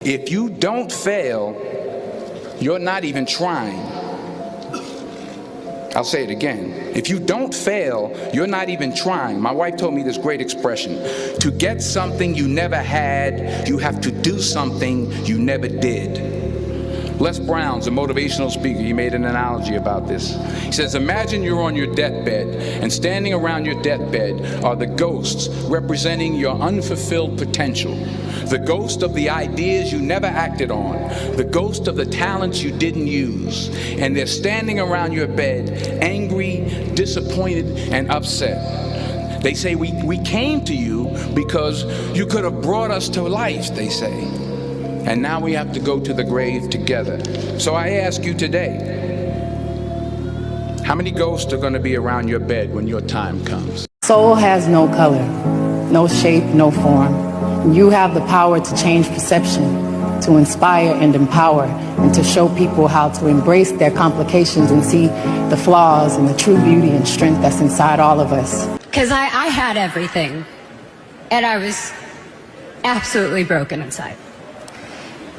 If you don't fail, you're not even trying. I'll say it again. If you don't fail, you're not even trying. My wife told me this great expression. To get something you never had, you have to do something you never did. Les Brown's a motivational speaker. He made an analogy about this. He says, imagine you're on your deathbed, and standing around your deathbed are the ghosts representing your unfulfilled potential. The ghost of the ideas you never acted on. The ghost of the talents you didn't use. And they're standing around your bed, angry, disappointed, and upset. They say, we came to you because you could have brought us to life, they say. And now we have to go to the grave together. So I ask you today, how many ghosts are going to be around your bed when your time comes? Soul has no color, no shape, no form. You have the power to change perception, to inspire and empower, and to show people how to embrace their complications and see the flaws and the true beauty and strength that's inside all of us. Because I had everything, and I was absolutely broken inside.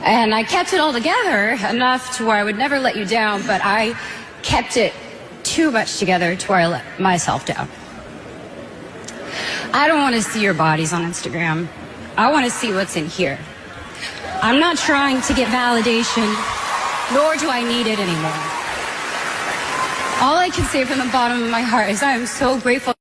And I kept it all together enough to where I would never let you down, but I kept it too much together to where I let myself down. I don't want to see your bodies on Instagram. I want to see what's in here. I'm not trying to get validation, nor do I need it anymore. All I can say from the bottom of my heart is I am so grateful.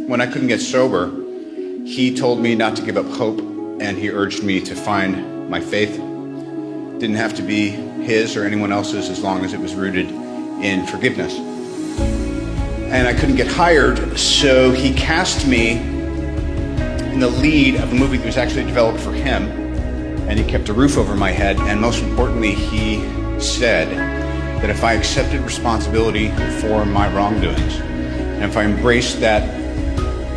When I couldn't get sober, he told me not to give up hope, and he urged me to find my faith. It didn't have to be his or anyone else's as long as it was rooted in forgiveness. And I couldn't get hired, so he cast me in the lead of a movie that was actually developed for him, and he kept a roof over my head, and most importantly, he said that if I accepted responsibility for my wrongdoings, and if I embraced that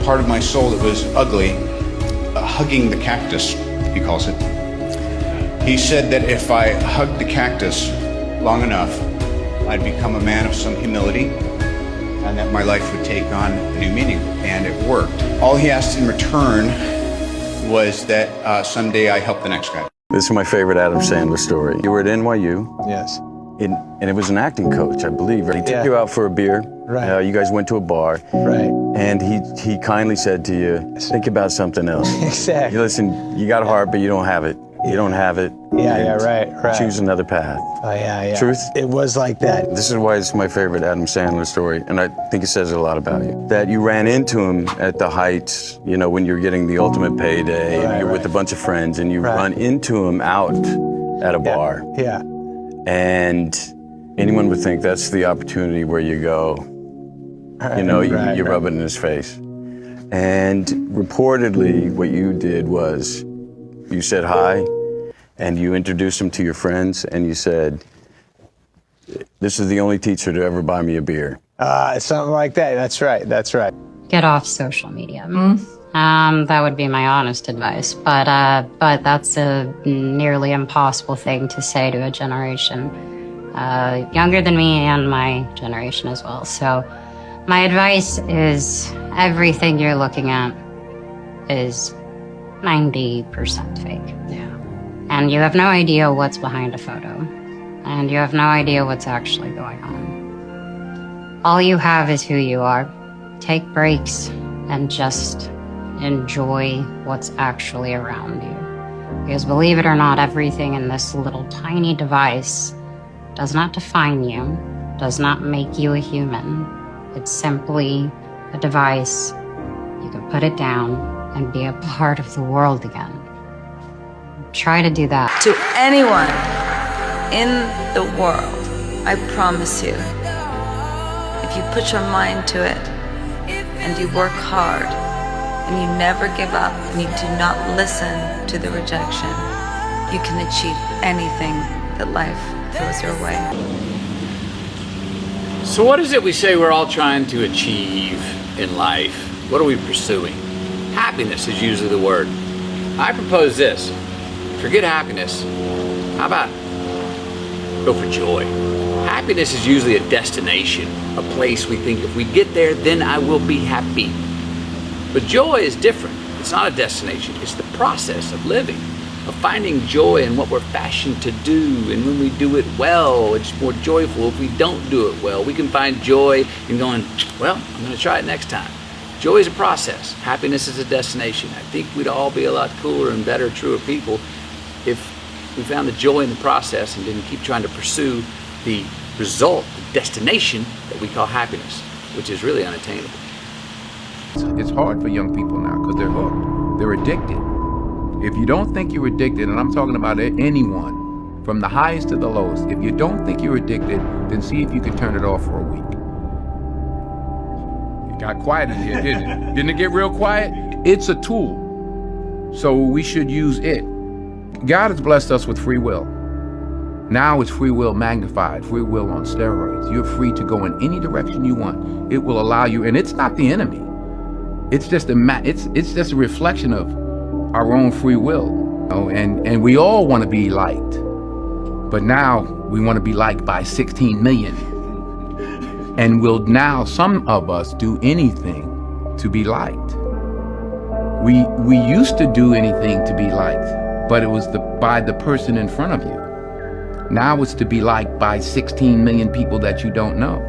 part of my soul that was ugly, hugging the cactus, he calls it. He said that if I hugged the cactus long enough, I'd become a man of some humility, and that my life would take on a new meaning, and it worked. All he asked in return was that someday I help the next guy. This is my favorite Adam Sandler story. You were at NYU. Yes. And it was an acting coach, I believe. He took you out for a beer. Right. You guys went to a bar. Right. And he kindly said to you, think about something else. Exactly. Listen, you got a heart, but you don't have it. You don't have it. Yeah, right. Choose another path. Oh, yeah. Truth? It was like that. This is why it's my favorite Adam Sandler story, and I think it says a lot about you. That you ran into him at the heights, when you're getting the ultimate payday, and you're with a bunch of friends, and you run into him out at a bar. Yeah. And anyone would think that's the opportunity where you go, you rub it in his face. And reportedly, what you did was you said hi, and you introduced him to your friends, and you said, this is the only teacher to ever buy me a beer. Something like that. That's right. Get off social media. That would be my honest advice. But that's a nearly impossible thing to say to a generation younger than me and my generation as well. So my advice is everything you're looking at is 90% fake. Yeah. And you have no idea what's behind a photo. And you have no idea what's actually going on. All you have is who you are. Take breaks and just enjoy what's actually around you. Because believe it or not, everything in this little tiny device does not define you, does not make you a human. It's simply a device. You can put it down and be a part of the world again. Try to do that. To anyone in the world, I promise you, if you put your mind to it and you work hard and you never give up and you do not listen to the rejection, you can achieve anything that life throws your way. So what is it we say we're all trying to achieve in life? What are we pursuing? Happiness is usually the word. I propose this. Forget happiness. How about go for joy? Happiness is usually a destination, a place we think if we get there, then I will be happy. But joy is different. It's not a destination. It's the process of living, of finding joy in what we're fashioned to do. And when we do it well, it's more joyful. If we don't do it well, we can find joy in going, well, I'm going to try it next time. Joy is a process. Happiness is a destination. I think we'd all be a lot cooler and better, truer people if we found the joy in the process and didn't keep trying to pursue the result, the destination that we call happiness, which is really unattainable. It's hard for young people now because they're hooked. They're addicted. If you don't think you're addicted, and I'm talking about anyone, from the highest to the lowest, if you don't think you're addicted, then see if you can turn it off for a week. It got quiet in here, didn't it? Didn't it get real quiet? It's a tool, so we should use it. God has blessed us with free will. Now it's free will magnified, free will on steroids. You're free to go in any direction you want. It will allow you, and it's not the enemy. It's just it's just a reflection of our own free will. You know? And we all want to be liked. But now we want to be liked by 16 million. And will now some of us do anything to be liked. We used to do anything to be liked, but it was by the person in front of you. Now it's to be liked by 16 million people that you don't know.